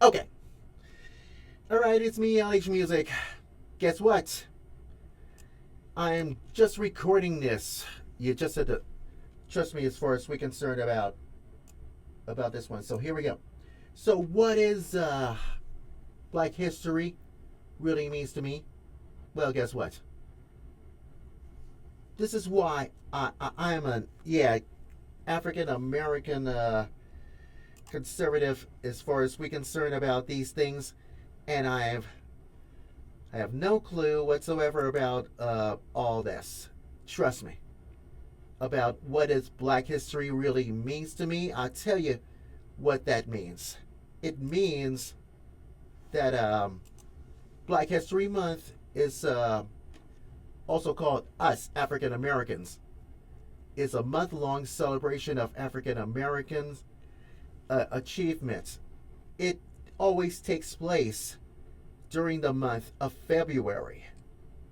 Okay. All right, it's me, LHMusic. Guess what? I am just recording this. You just had to trust me as far as we're concerned about this one. So here we go. So what is Black history really means to me? Well, guess what? This is why I'm a African American conservative as far as we're concerned about these things, and I have no clue whatsoever about all this. Trust me. About what is Black history really means to me, I'll tell you what that means. It means that Black History Month is also called Us African Americans. Is a month-long celebration of African Americans' achievements. It always takes place during the month of February.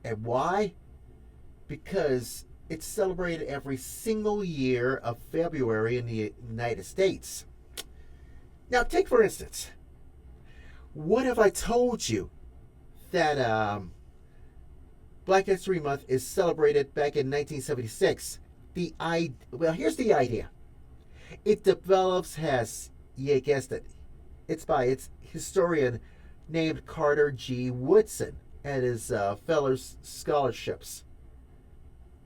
And why? Because it's celebrated every single year of February in the United States. Now, take for instance, what if I told you that Black History Month is celebrated back in 1976? Here's the idea. It develops as, you guessed it, it's by its historian named Carter G. Woodson and his fellow scholarships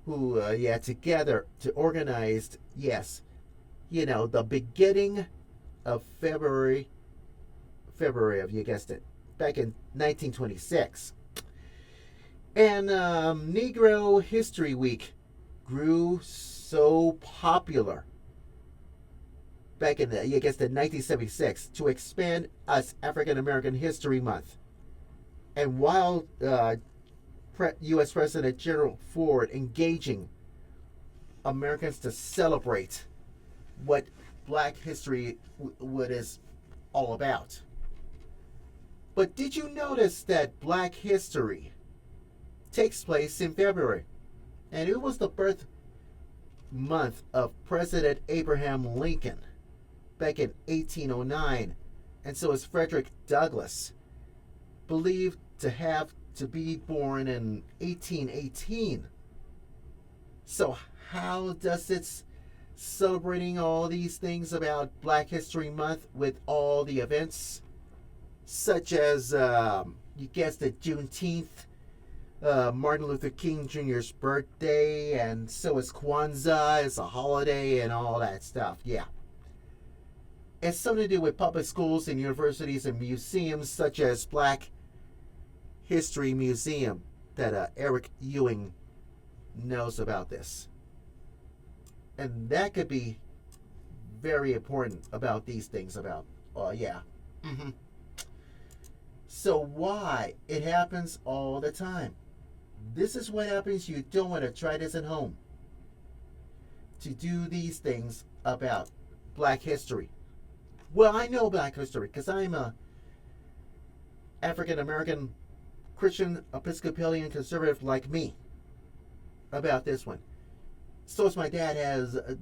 who, together to organized, the beginning of February of, you guessed it, back in 1926. And Negro History Week grew so popular back in the 1976 to expand us African American History Month. And while U.S. President Gerald Ford engaging Americans to celebrate what Black history what is all about. But did you notice that Black history takes place in February? And it was the birth month of President Abraham Lincoln back in 1809. And so is Frederick Douglass, believed to have to be born in 1818. So how does it celebrating all these things about Black History Month with all the events such as you guessed it, Juneteenth, Martin Luther King Jr.'s birthday, and so is Kwanzaa as a holiday and all that stuff. Yeah. It's something to do with public schools and universities and museums such as Black History Museum that Eric Ewing knows about this. And that could be very important about these things about, Mm-hmm. So why? It happens all the time. This is what happens. You don't want to try this at home. To do these things about Black history. Well, I know Black history because I'm a African American Christian Episcopalian conservative like me about this one. So is my dad.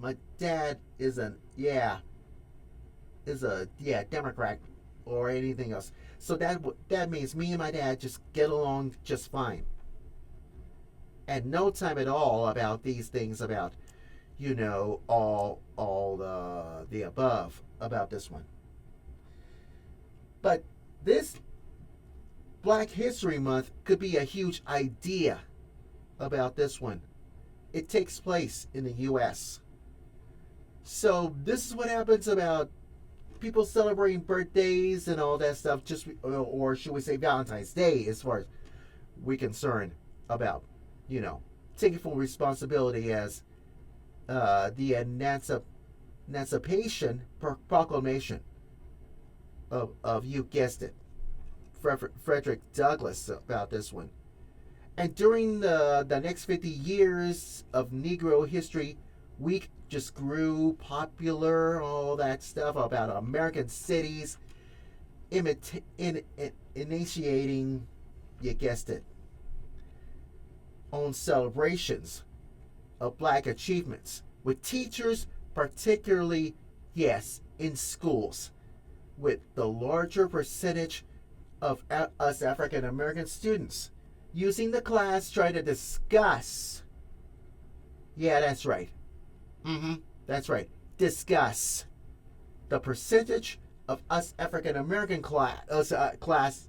My dad is a Democrat or anything else. So that means me and my dad just get along just fine. And no time at all about these things about, all the above about this one. But this Black History Month could be a huge idea about this one. It takes place in the U.S. So this is what happens about people celebrating birthdays and all that stuff, just or should we say Valentine's Day, as far as we're concerned about, taking full responsibility as the Emancipation Proclamation of you guessed it, Frederick Douglass about this one. And during the next 50 years of Negro History Week just grew popular, all that stuff about American cities initiating, you guessed it, own celebrations of Black achievements with teachers, particularly, in schools, with the larger percentage of us African American students using the class try to discuss. Yeah, that's right. That's right. Discuss the percentage of us African American class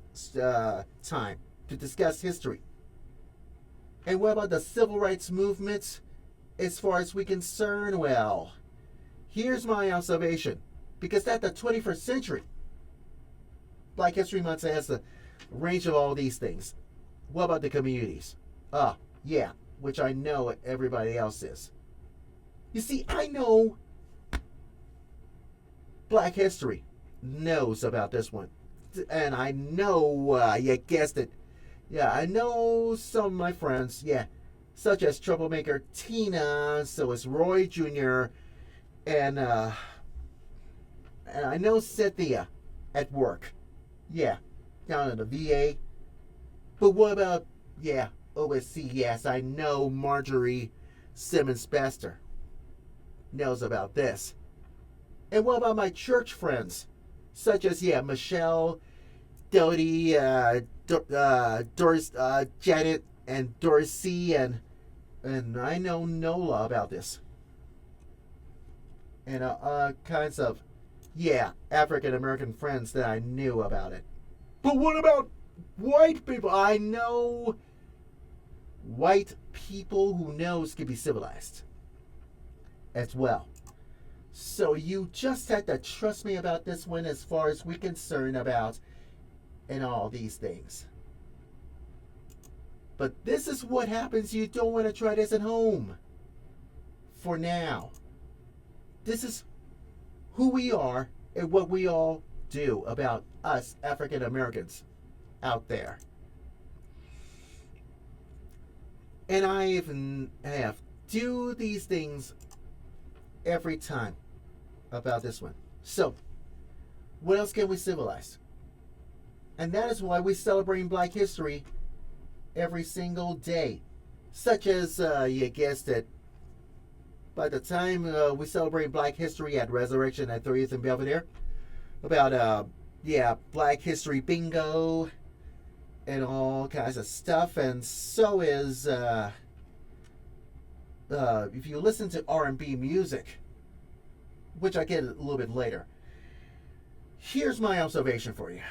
time to discuss history. And what about the civil rights movement? As far as we concern, well, here's my observation. Because at the 21st century, Black History Month has the range of all these things. What about the communities? Yeah, which I know everybody else is. You see, I know Black History knows about this one. And I know, you guessed it. Yeah, I know some of my friends, yeah, such as troublemaker Tina, so is Roy Jr., and I know Cynthia at work. Yeah, down at the VA. But what about, yeah, OSC? Yes, I know Marjorie Simmons Bester knows about this. And what about my church friends, such as, yeah, Michelle, Dodie, Doris, Janet, and Dorsey, and I know Nola about this. And kinds of, yeah, African American friends that I knew about it. But what about white people? I know white people who knows can be civilized as well. So you just had to trust me about this one as far as we're concerned about and all these things. But this is what happens. You don't want to try this at home. For now. This is who we are and what we all do about us African Americans out there. And I even have do these things every time about this one. So, what else can we civilize? And that is why we celebrate Black History every single day. Such as, you guessed it, by the time we celebrate Black History at Resurrection at 30th and Belvedere, about, Black History Bingo and all kinds of stuff. And so is, if you listen to R&B music, which I get a little bit later, here's my observation for you.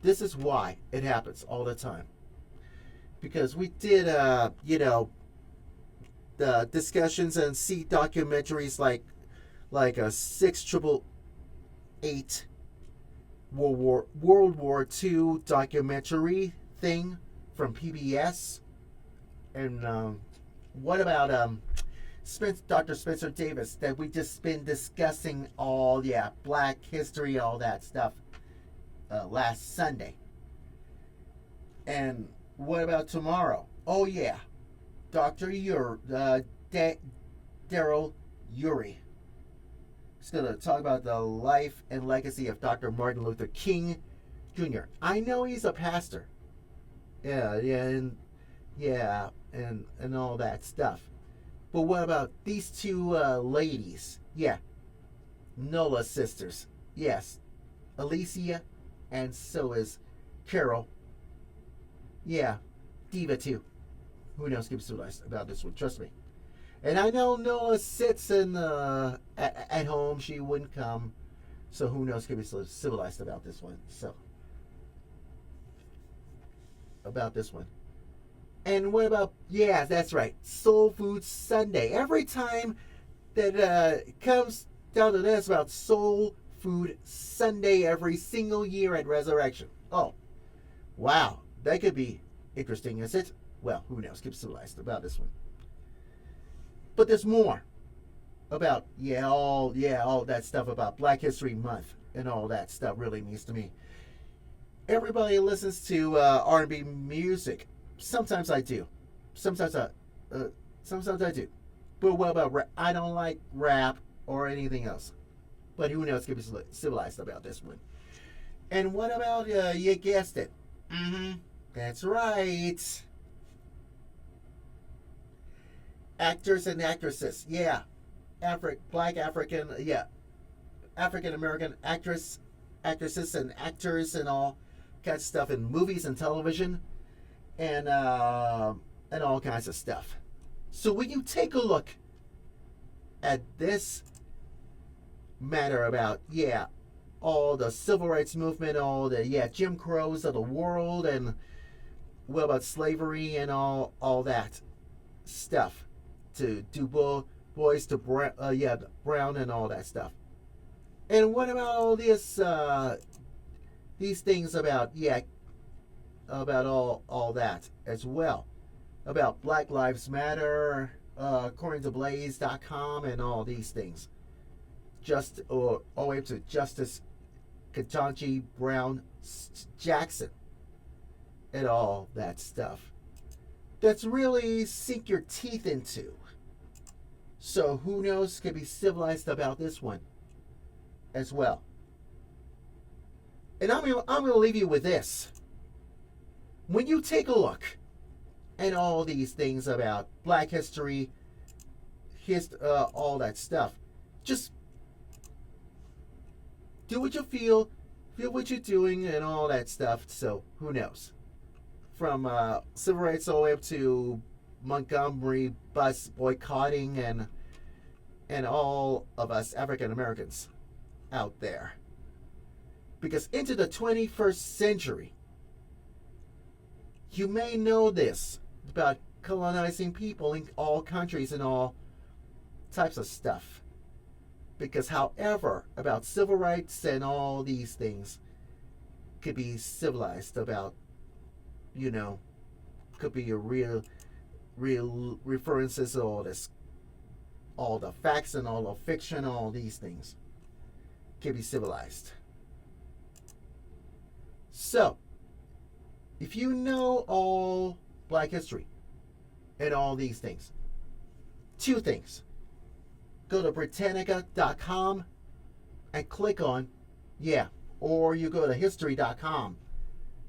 This is why it happens all the time. Because we did, the discussions and see documentaries like a 6888 World War II documentary thing from PBS. And what about Dr. Spencer Davis that we just been discussing all, Black history, all that stuff last Sunday. And what about tomorrow? Oh yeah, Dr. Daryl Urey. He's going to talk about the life and legacy of Dr. Martin Luther King Jr. I know he's a pastor. And all that stuff. But what about these two ladies? Yeah, Nola sisters. Yes, Alicia, and so is Carol. Yeah, Diva too. Who knows? Keep civilized about this one. Trust me. And I know Nola sits in at home. She wouldn't come. So who knows? Keep civilized about this one. So about this one. And what about, yeah, that's right, Soul Food Sunday. Every time that comes down to this about Soul Food Sunday every single year at Resurrection. Oh, wow, that could be interesting, is it? Well, who knows? Keep civilized about this one. But there's more about, all that stuff about Black History Month and all that stuff really means to me. Everybody listens to R&B music. Sometimes I do. Sometimes I do. But what about rap? I don't like rap or anything else. But who knows? Can be civilized about this one. And what about, you guessed it. That's right. Actors and actresses. Yeah. African American actors actresses and actors and all kinds of stuff in movies and television and all kinds of stuff. So when you take a look at this matter about all the civil rights movement, all the Jim Crows of the world, and what about slavery and all that stuff, to Du Bois to Brown and all that stuff. And what about all this these things about about all that as well, about Black Lives Matter, according to Blaze.com and all these things, just or all the way up to Justice Ketanji Brown Jackson and all that stuff. That's really sink your teeth into. So who knows, can be civilized about this one as well. And I'm gonna leave you with this. When you take a look at all these things about Black history, all that stuff, just do what you feel what you're doing and all that stuff. So who knows? From civil rights all the way up to Montgomery bus boycotting and all of us African Americans out there. Because into the 21st century, you may know this about colonizing people in all countries and all types of stuff. Because however, about civil rights and all these things could be civilized about, could be a real references to all this, all the facts and all the fiction, all these things can be civilized. So, if you know all Black history and all these things, two things. Go to Britannica.com and click on, or you go to history.com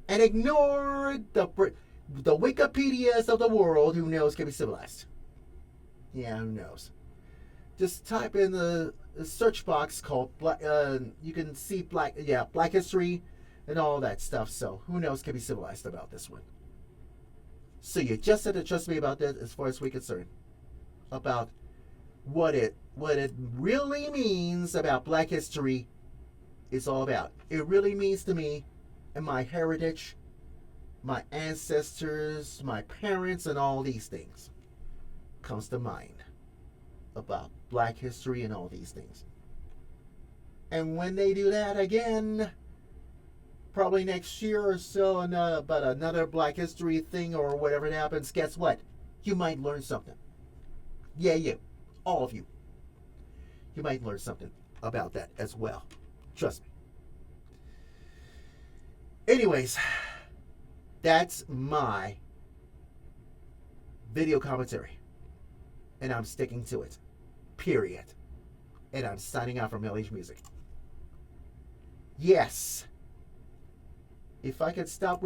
and ignore the Wikipedias of the world. Who knows, can be civilized. Yeah, who knows? Just type in the search box called Black. You can see Black history and all that stuff. So who knows, can be civilized about this one. So you just have to trust me about that, as far as we're concerned, about what it really means about Black history is all about. It really means to me and my heritage, my ancestors, my parents, and all these things comes to mind about Black history and all these things. And when they do that again, probably next year or so, about another Black history thing or whatever it happens, guess what? You might learn something. Yeah, you. All of you. You might learn something about that as well. Trust me. Anyways, that's my video commentary. And I'm sticking to it. Period. And I'm signing out from LHMusic. Yes. If I could stop